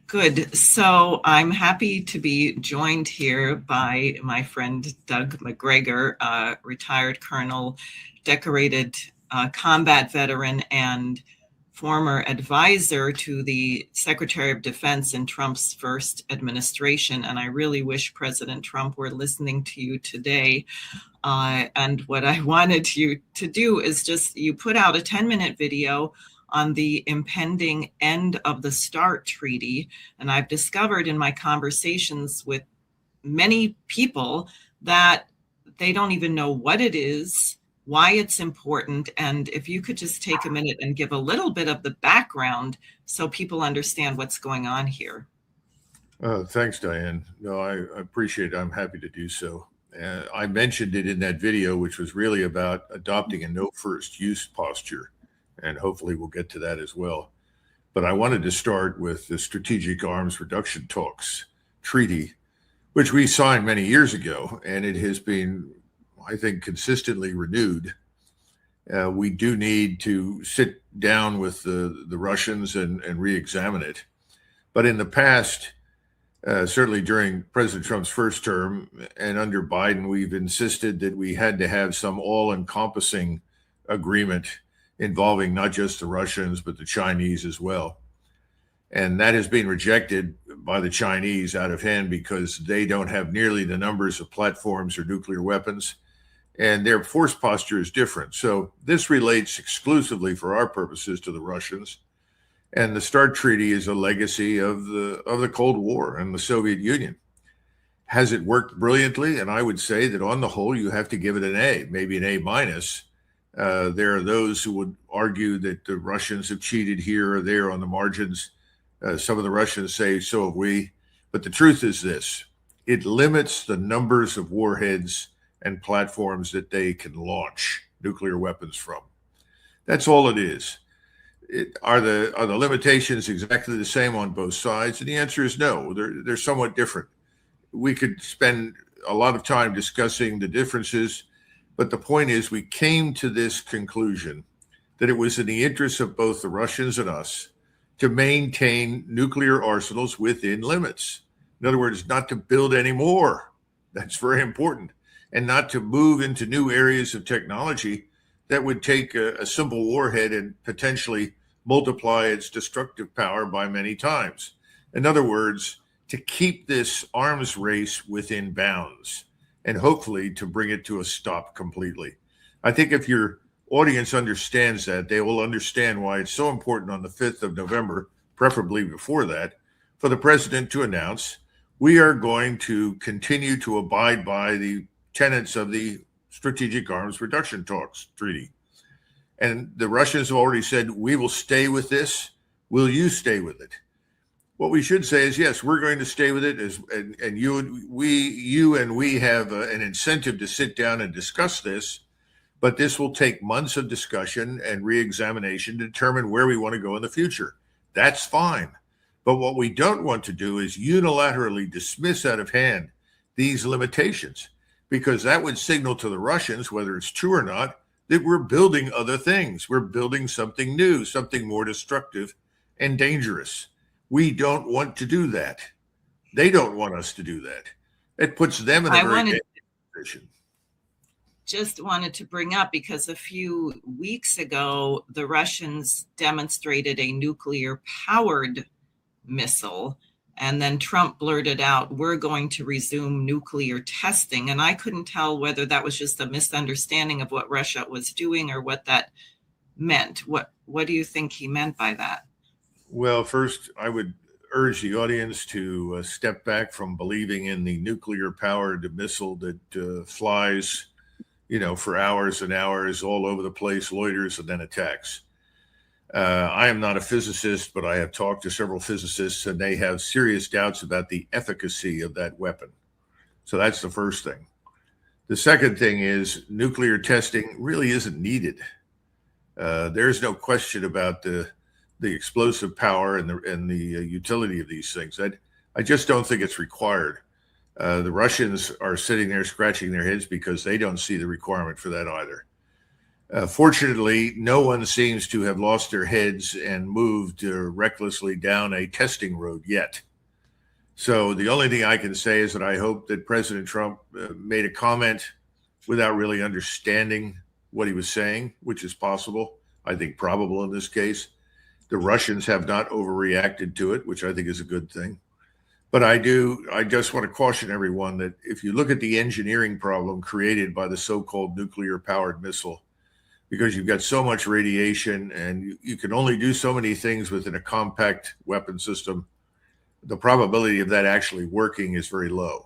Good. So I'm happy to be joined here by my friend Doug Macgregor, retired colonel, decorated combat veteran, and former advisor to the Secretary of Defense in Trump's first administration. And I really wish President Trump were listening to you today. And what I wanted you to do is you put out a 10-minute video on the impending end of the START treaty. And I've discovered in my conversations with many people that they don't even know what it is, why it's important. And if you could just take a minute and give a little bit of the background so people understand what's going on here. Thanks, Diane. No, I appreciate it. I'm happy to do so. I mentioned it in that video, which was really about adopting a no first use posture. And hopefully we'll get to that as well. But I wanted to start with the Strategic Arms Reduction Talks Treaty, which we signed many years ago, and it has been, I think, consistently renewed. We do need to sit down with the Russians and re-examine it. But in the past, certainly during President Trump's first term and under Biden, we've insisted that we had to have some all-encompassing agreement involving not just the Russians, but the Chinese as well. And that has been rejected by the Chinese out of hand because they don't have nearly the numbers of platforms or nuclear weapons, and their force posture is different. So this relates exclusively for our purposes to the Russians. And the START Treaty is a legacy of the Cold War and the Soviet Union. Has it worked brilliantly? And I would say that on the whole, you have to give it an A, maybe an A minus. There are those who would argue that the Russians have cheated here or there on the margins. Some of the Russians say, so have we. But the truth is this: it limits the numbers of warheads and platforms that they can launch nuclear weapons from. That's all it is. Are the limitations exactly the same on both sides? And the answer is no. They're somewhat different. We could spend a lot of time discussing the differences. But the point is, we came to this conclusion that it was in the interests of both the Russians and us to maintain nuclear arsenals within limits. In other words, not to build any more. That's very important. And not to move into new areas of technology that would take a simple warhead and potentially multiply its destructive power by many times. In other words, to keep this arms race within bounds, and hopefully to bring it to a stop completely. I think if your audience understands that, they will understand why it's so important on the 5th of November, preferably before that, for the president to announce we are going to continue to abide by the tenets of the Strategic Arms Reduction Talks Treaty. And the Russians have already said, we will stay with this. Will you stay with it? What we should say is, yes, we're going to stay with it, and you and we have an incentive to sit down and discuss this, but this will take months of discussion and re-examination to determine where we want to go in the future. That's fine. But what we don't want to do is unilaterally dismiss out of hand these limitations, because that would signal to the Russians, whether it's true or not, that we're building other things. We're building something new, something more destructive and dangerous. We don't want to do that. They don't want us to do that. It puts them in a very dangerous position. Just wanted to bring up, because a few weeks ago, the Russians demonstrated a nuclear-powered missile, and then Trump blurted out, we're going to resume nuclear testing. And I couldn't tell whether that was just a misunderstanding of what Russia was doing or what that meant. What do you think he meant by that? Well, first, I would urge the audience to step back from believing in the nuclear-powered missile that flies, for hours and hours all over the place, loiters, and then attacks. I am not a physicist, but I have talked to several physicists, and they have serious doubts about the efficacy of that weapon. So that's the first thing. The second thing is nuclear testing really isn't needed. There's no question about the explosive power and the utility of these things. I just don't think it's required. The Russians are sitting there scratching their heads because they don't see the requirement for that either. Fortunately, no one seems to have lost their heads and moved recklessly down a testing road yet. So the only thing I can say is that I hope that President Trump made a comment without really understanding what he was saying, which is possible. I think probable in this case. The Russians have not overreacted to it, which I think is a good thing. But I just want to caution everyone that if you look at the engineering problem created by the so-called nuclear-powered missile, because you've got so much radiation and you can only do so many things within a compact weapon system, the probability of that actually working is very low.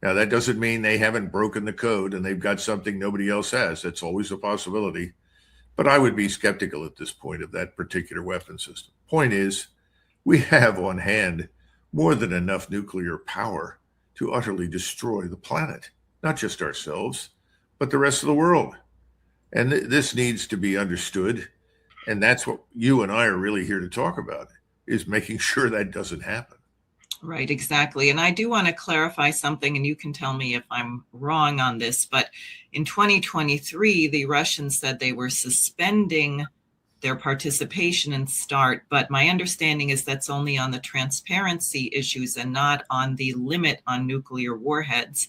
Now, that doesn't mean they haven't broken the code and they've got something nobody else has. That's always a possibility. But I would be skeptical at this point of that particular weapon system. Point is, we have on hand more than enough nuclear power to utterly destroy the planet, not just ourselves, but the rest of the world. And this needs to be understood. And that's what you and I are really here to talk about, is making sure that doesn't happen. Right, exactly. And I do want to clarify something, and you can tell me if I'm wrong on this, but in 2023, the Russians said they were suspending their participation in START, but my understanding is that's only on the transparency issues and not on the limit on nuclear warheads,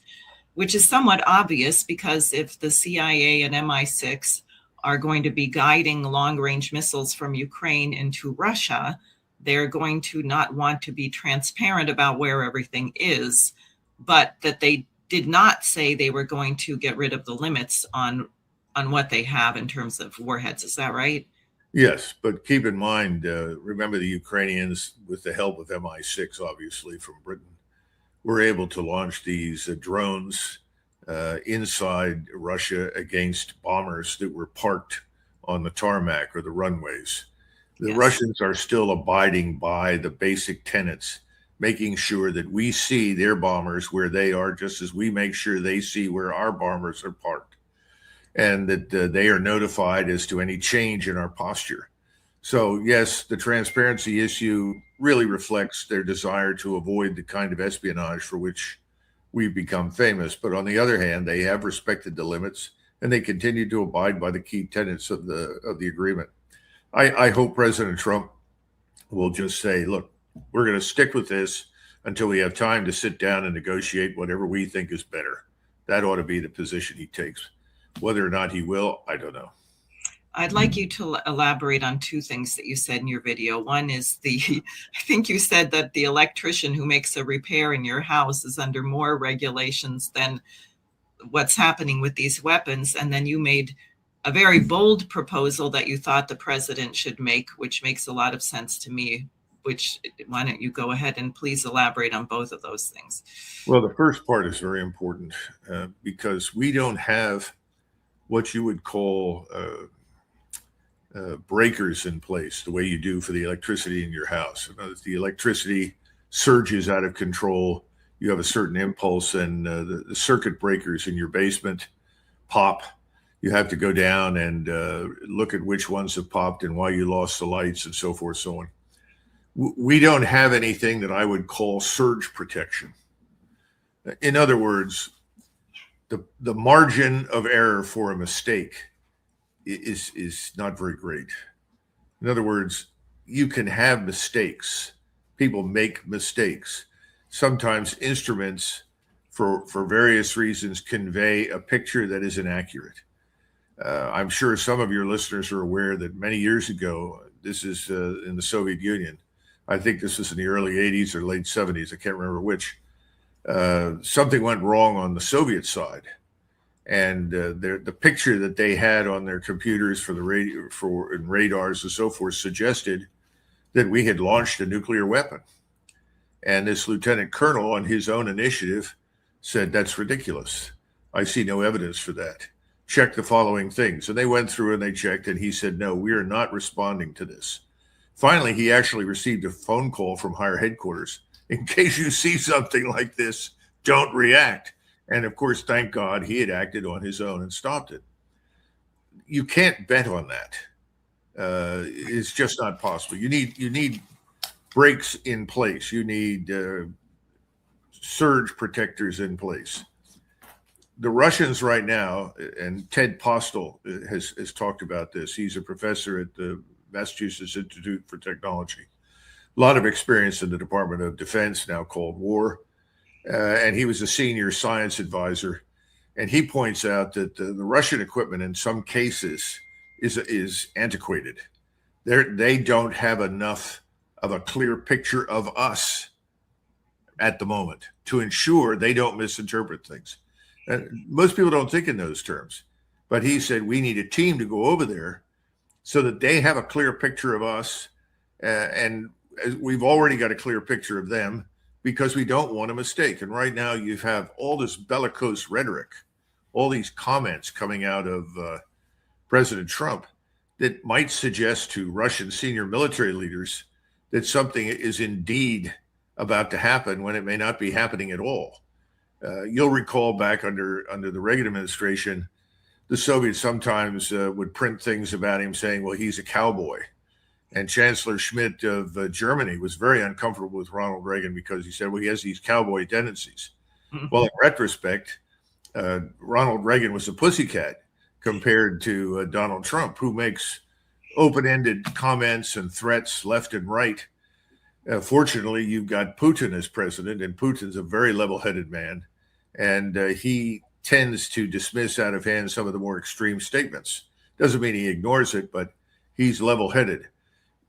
which is somewhat obvious because if the CIA and MI6 are going to be guiding long-range missiles from Ukraine into Russia, they're going to not want to be transparent about where everything is, but that they did not say they were going to get rid of the limits on what they have in terms of warheads. Is that right? Yes, but keep in mind, remember the Ukrainians, with the help of MI6, obviously, from Britain, were able to launch these drones inside Russia against bombers that were parked on the tarmac or the runways. The Yes. Russians are still abiding by the basic tenets, making sure that we see their bombers where they are, just as we make sure they see where our bombers are parked, and that they are notified as to any change in our posture. So, yes, the transparency issue really reflects their desire to avoid the kind of espionage for which we've become famous. But on the other hand, they have respected the limits and they continue to abide by the key tenets of the agreement. I hope President Trump will just say, look, we're going to stick with this until we have time to sit down and negotiate whatever we think is better. That ought to be the position he takes. Whether or not he will, I don't know. I'd like you to elaborate on two things that you said in your video. One is I think you said that the electrician who makes a repair in your house is under more regulations than what's happening with these weapons. And then you made a very bold proposal that you thought the president should make, which makes a lot of sense to me. Why don't you go ahead and please elaborate on both of those things? Well, the first part is very important because we don't have what you would call breakers in place the way you do for the electricity in your house. If the electricity surges out of control, you have a certain impulse, and the circuit breakers in your basement pop. You have to go down and look at which ones have popped and why you lost the lights and so forth, so on. We don't have anything that I would call surge protection. In other words, the margin of error for a mistake is not very great. In other words, you can have mistakes. People make mistakes. Sometimes instruments, for various reasons, convey a picture that is inaccurate. I'm sure some of your listeners are aware that many years ago, this is in the Soviet Union, I think this was in the early 80s or late 70s, I can't remember which, something went wrong on the Soviet side. And the picture that they had on their computers for the radio, and radars and so forth, suggested that we had launched a nuclear weapon. And this lieutenant colonel, on his own initiative, said, "That's ridiculous. I see no evidence for that. Check the following things." And they went through and they checked, and he said, "No, we are not responding to this." Finally, he actually received a phone call from higher headquarters. "In case you see something like this, don't react." And of course, thank God, he had acted on his own and stopped it. You can't bet on that. It's just not possible. You need brakes in place. You need surge protectors in place. the Russians right now, and Ted Postel has talked about this. He's a professor at the Massachusetts Institute for Technology. A lot of experience in the Department of Defense, now called War. And he was a senior science advisor. And he points out that the Russian equipment in some cases is antiquated. They don't have enough of a clear picture of us at the moment to ensure they don't misinterpret things. And most people don't think in those terms. But he said we need a team to go over there so that they have a clear picture of us. And we've already got a clear picture of them because we don't want a mistake. And right now you have all this bellicose rhetoric, all these comments coming out of President Trump that might suggest to Russian senior military leaders that something is indeed about to happen when it may not be happening at all. You'll recall back under the Reagan administration, the Soviets sometimes would print things about him saying, well, he's a cowboy. And Chancellor Schmidt of Germany was very uncomfortable with Ronald Reagan because he said, well, he has these cowboy tendencies. Mm-hmm. Well, in retrospect, Ronald Reagan was a pussycat compared to Donald Trump, who makes open-ended comments and threats left and right. Fortunately, you've got Putin as president, and Putin's a very level-headed man. And he tends to dismiss out of hand some of the more extreme statements. Doesn't mean he ignores it, but he's level-headed.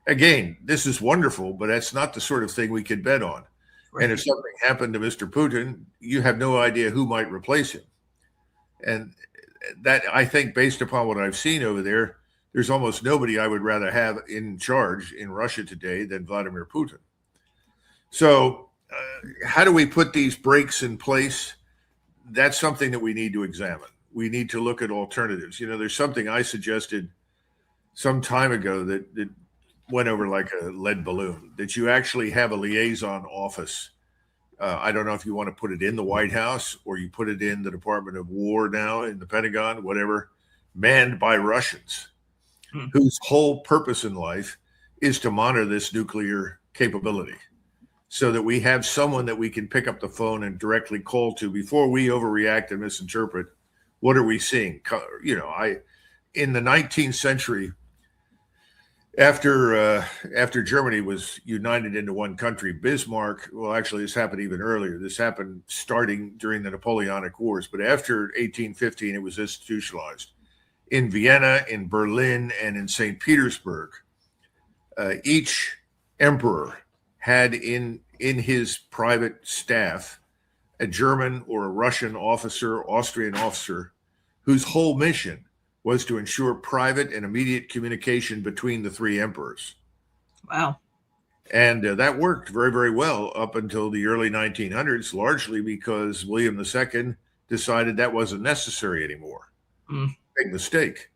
Again, this is wonderful, but that's not the sort of thing we could bet on. Right. And if something happened to Mr. Putin, you have no idea who might replace him. And that, I think, based upon what I've seen over there, there's almost nobody I would rather have in charge in Russia today than Vladimir Putin. So how do we put these brakes in place? That's something that we need to examine. We need to look at alternatives. You know, there's something I suggested some time ago that went over like a lead balloon, that you actually have a liaison office. I don't know if you want to put it in the White House or you put it in the Department of War now, in the Pentagon, whatever, manned by Russians, whose whole purpose in life is to monitor this nuclear capability so that we have someone that we can pick up the phone and directly call to before we overreact and misinterpret. What are we seeing? You know, in the 19th century, after Germany was united into one country, Bismarck, well, actually, this happened even earlier. This happened starting during the Napoleonic Wars, but after 1815, it was institutionalized. In Vienna, in Berlin, and in St. Petersburg, each emperor had in his private staff a German or a Russian officer, Austrian officer, whose whole mission was to ensure private and immediate communication between the three emperors. Wow. And that worked very, very well up until the early 1900s, largely because William II decided that wasn't necessary anymore. Big mistake.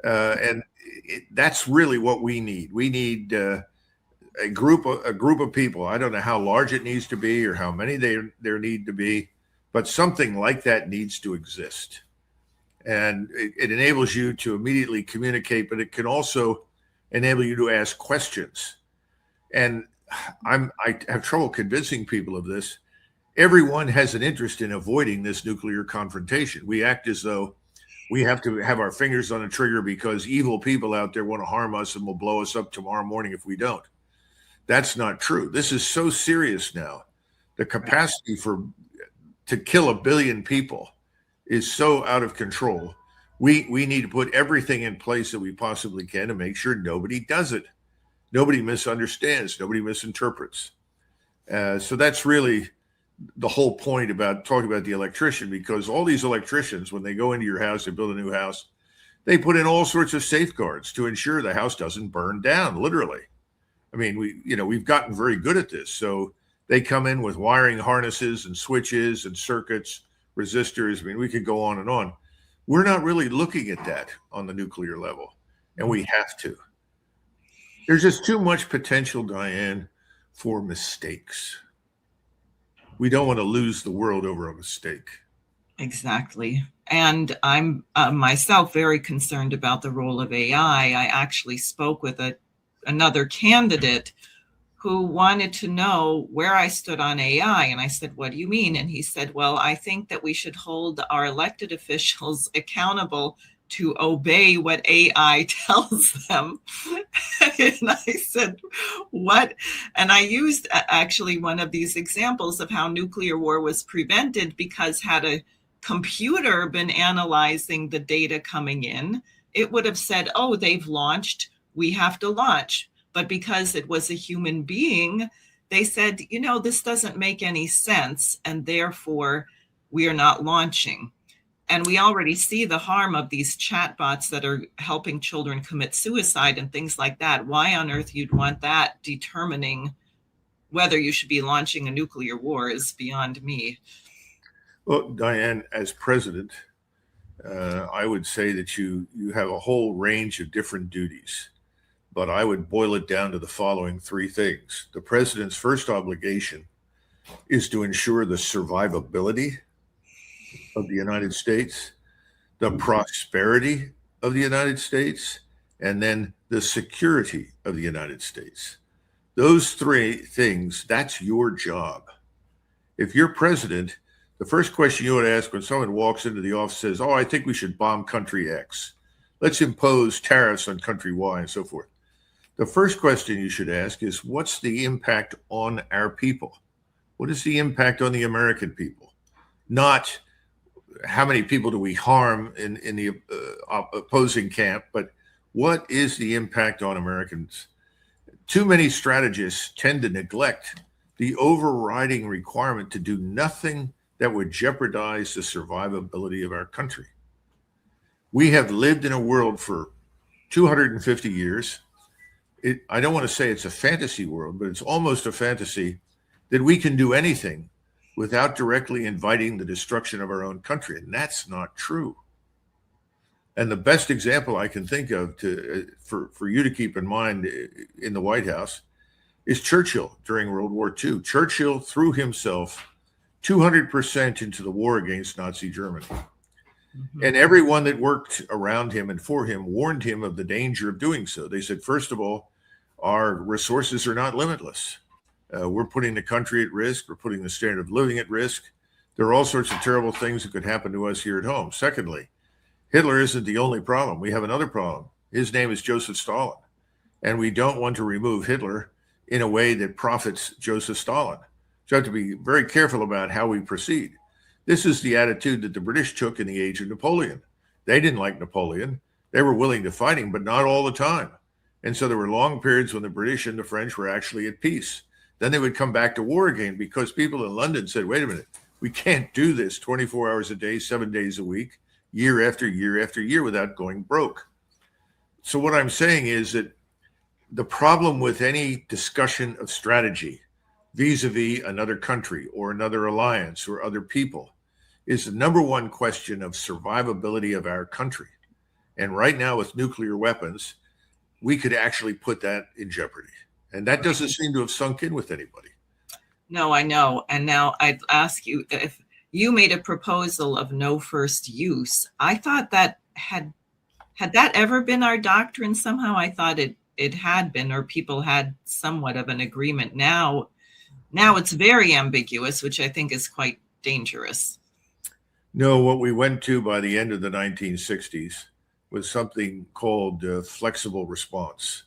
That's really what we need. We need a group of people. I don't know how large it needs to be or how many there need to be, but something like that needs to exist. And it enables you to immediately communicate, but it can also enable you to ask questions. And I have trouble convincing people of this. Everyone has an interest in avoiding this nuclear confrontation. We act as though we have to have our fingers on the trigger because evil people out there want to harm us and will blow us up tomorrow morning if we don't. That's not true. This is so serious now. The capacity to kill 1 billion people is so out of control. We need to put everything in place that we possibly can to make sure nobody does it. Nobody misunderstands. Nobody misinterprets. So that's really the whole point about talking about the electrician, because all these electricians, when they go into your house, they build a new house, they put in all sorts of safeguards to ensure the house doesn't burn down, literally. I mean, we've gotten very good at this. So they come in with wiring harnesses and switches and circuits, resistors. I mean, we could go on and on. We're not really looking at that on the nuclear level, and we have to. There's just too much potential, Diane, for mistakes. We don't want to lose the world over a mistake. Exactly. And I'm myself very concerned about the role of AI. I actually spoke with another candidate who wanted to know where I stood on AI. And I said, what do you mean? And he said, well, I think that we should hold our elected officials accountable to obey what AI tells them. And I said, what? And I used actually one of these examples of how nuclear war was prevented, because had a computer been analyzing the data coming in, it would have said, oh, they've launched, we have to launch. But because it was a human being, they said, you know, this doesn't make any sense, and therefore we are not launching. And we already see the harm of these chatbots that are helping children commit suicide and things like that. Why on earth you'd want that determining whether you should be launching a nuclear war is beyond me. Well, Diane, as president, I would say that you have a whole range of different duties, but I would boil it down to the following three things. The president's first obligation is to ensure the survivability of the United States, the prosperity of the United States, and then the security of the United States. Those three things, that's your job. If you're president, the first question you would ask when someone walks into the office says, oh, I think we should bomb country X. Let's impose tariffs on country Y and so forth. The first question you should ask is, what's the impact on our people? What is the impact on the American people? Not how many people do we harm in the opposing camp, but what is the impact on Americans? Too many strategists tend to neglect the overriding requirement to do nothing that would jeopardize the survivability of our country. We have lived in a world for 250 years. I don't want to say it's a fantasy world, but it's almost a fantasy that we can do anything without directly inviting the destruction of our own country. And that's not true. And the best example I can think of for you to keep in mind in the White House is Churchill during World War II. Churchill threw himself 200% into the war against Nazi Germany. Mm-hmm. And everyone that worked around him and for him warned him of the danger of doing so. They said, first of all, our resources are not limitless. We're putting the country at risk. We're putting the standard of living at risk. There are all sorts of terrible things that could happen to us here at home. Secondly, Hitler isn't the only problem. We have another problem. His name is Joseph Stalin. And we don't want to remove Hitler in a way that profits Joseph Stalin. So we have to be very careful about how we proceed. This is the attitude that the British took in the age of Napoleon. They didn't like Napoleon. They were willing to fight him, but not all the time. And so there were long periods when the British and the French were actually at peace. Then they would come back to war again because people in London said, wait a minute, we can't do this 24 hours a day, 7 days a week, year after year after year without going broke. So what I'm saying is that the problem with any discussion of strategy vis-a-vis another country or another alliance or other people is the number one question of survivability of our country. And right now with nuclear weapons, we could actually put that in jeopardy. And that doesn't seem to have sunk in with anybody. No, I know. And now I'd ask you, if you made a proposal of no first use, I thought that had that ever been our doctrine somehow? I thought it had been, or people had somewhat of an agreement. Now it's very ambiguous, which I think is quite dangerous. No, what we went to by the end of the 1960s was something called flexible response.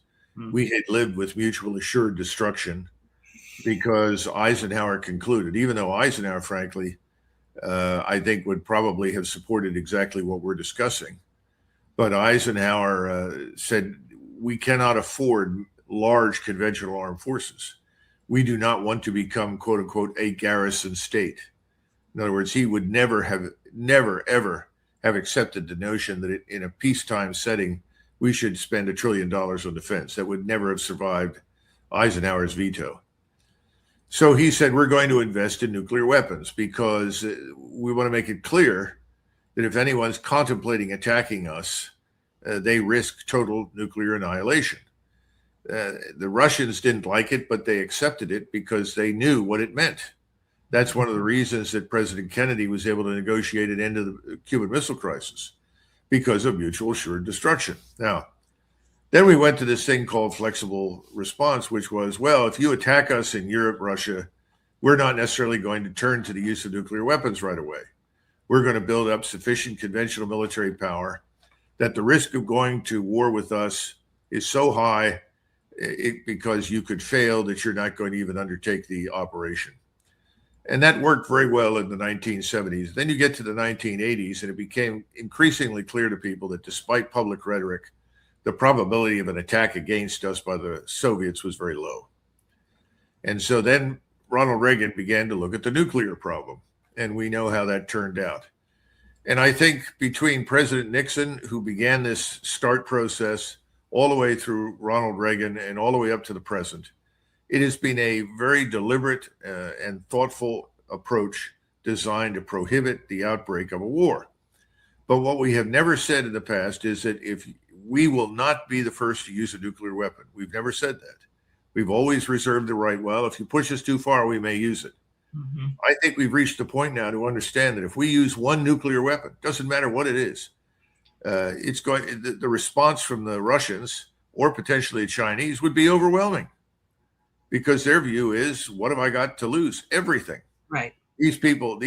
We had lived with mutual assured destruction because Eisenhower concluded, even though Eisenhower, frankly, I think would probably have supported exactly what we're discussing. But Eisenhower said, we cannot afford large conventional armed forces. We do not want to become, quote unquote, a garrison state. In other words, he would never, ever have accepted the notion that in a peacetime setting, we should spend $1 trillion on defense. That would never have survived Eisenhower's veto. So he said, we're going to invest in nuclear weapons because we want to make it clear that if anyone's contemplating attacking us, they risk total nuclear annihilation. The Russians didn't like it, but they accepted it because they knew what it meant. That's one of the reasons that President Kennedy was able to negotiate an end to the Cuban Missile Crisis, because of mutual assured destruction. Now, Then we went to this thing called flexible response, which was, well, if you attack us in Europe, Russia, we're not necessarily going to turn to the use of nuclear weapons right away. We're going to build up sufficient conventional military power that the risk of going to war with us is so high because you could fail that you're not going to even undertake the operation. And that worked very well in the 1970s. Then you get to the 1980s, and it became increasingly clear to people that despite public rhetoric, the probability of an attack against us by the Soviets was very low. And so then Ronald Reagan began to look at the nuclear problem, and we know how that turned out. And I think between President Nixon, who began this START process, all the way through Ronald Reagan and all the way up to the present, it has been a very deliberate and thoughtful approach designed to prohibit the outbreak of a war. But what we have never said in the past is that if we will not be the first to use a nuclear weapon. We've never said that. We've always reserved the right, well, if you push us too far, we may use it. Mm-hmm. I think we've reached the point now to understand that if we use one nuclear weapon, doesn't matter what it is, it's going. The response from the Russians or potentially the Chinese would be overwhelming, because their view is, what have I got to lose? Everything. Right. These people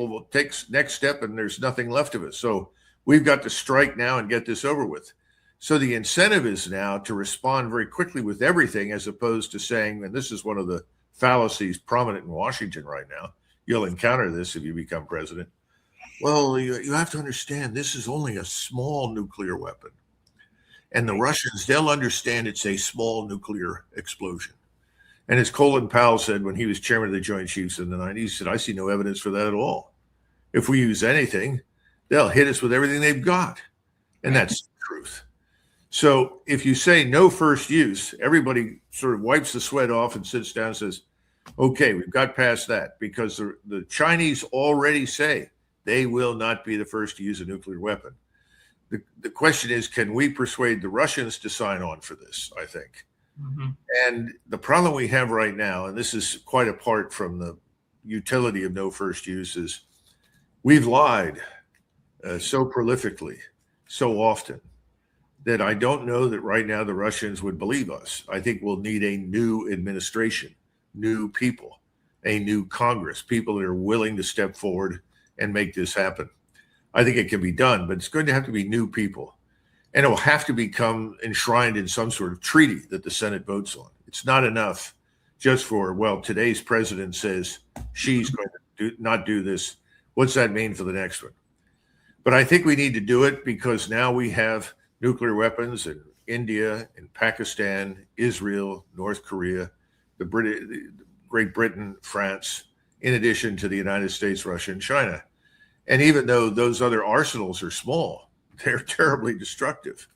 will take next step, and there's nothing left of it. So we've got to strike now and get this over with. So the incentive is now to respond very quickly with everything, as opposed to saying, and this is one of the fallacies prominent in Washington right now, you'll encounter this if you become president. Well, you have to understand, this is only a small nuclear weapon. And the Russians, they'll understand it's a small nuclear explosion. And as Colin Powell said when he was chairman of the Joint Chiefs in the 90s, he said, I see no evidence for that at all. If we use anything, they'll hit us with everything they've got. And that's the truth. So if you say no first use, everybody sort of wipes the sweat off and sits down and says, okay, we've got past that, because the Chinese already say they will not be the first to use a nuclear weapon. The question is, can we persuade the Russians to sign on for this, I think. Mm-hmm. And the problem we have right now, and this is quite apart from the utility of no first use, is we've lied so prolifically, so often, that I don't know that right now the Russians would believe us. I think we'll need a new administration, new people, a new Congress, people that are willing to step forward and make this happen. I think it can be done, but it's going to have to be new people. And it will have to become enshrined in some sort of treaty that the Senate votes on. It's not enough just for, well, today's president says she's going to not do this. What's that mean for the next one? But I think we need to do it, because now we have nuclear weapons in India, in Pakistan, Israel, North Korea, Great Britain, France, in addition to the United States, Russia, and China. And even though those other arsenals are small, they're terribly destructive.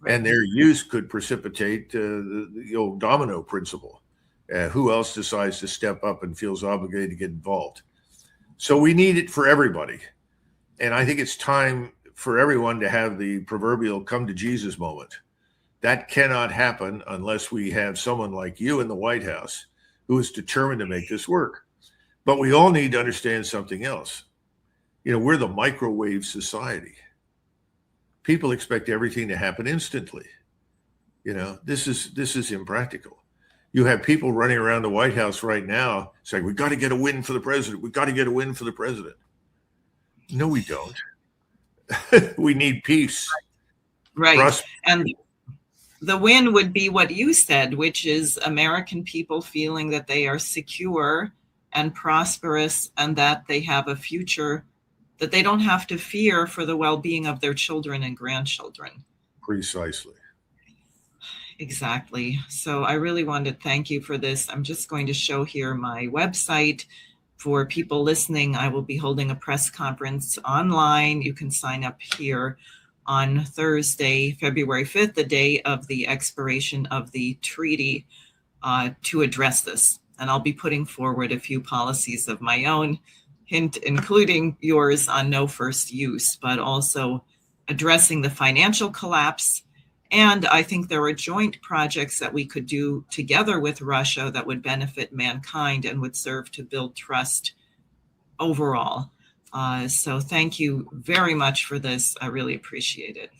Right. And their use could precipitate the old domino principle. Who else decides to step up and feels obligated to get involved? So we need it for everybody. And I think it's time for everyone to have the proverbial come to Jesus moment. That cannot happen unless we have someone like you in the White House who is determined to make this work. But we all need to understand something else. You know, we're the microwave society. People expect everything to happen instantly. You know, this is impractical. You have people running around the White House right now saying, we've got to get a win for the president. We've got to get a win for the president. No, we don't. We need peace. Right. And the win would be what you said, which is American people feeling that they are secure and prosperous, and that they have a future that they don't have to fear for the well-being of their children and grandchildren. Precisely. Exactly. So I really want to thank you for this. I'm just going to show here my website. For people listening, I will be holding a press conference online. You can sign up here on Thursday, February 5th, the day of the expiration of the treaty, to address this. And I'll be putting forward a few policies of my own, including yours on no first use, but also addressing the financial collapse. And I think there are joint projects that we could do together with Russia that would benefit mankind and would serve to build trust overall. So thank you very much for this. I really appreciate it.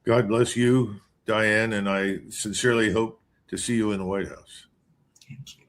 God bless you, Diane, and I sincerely hope to see you in the White House. Thank you.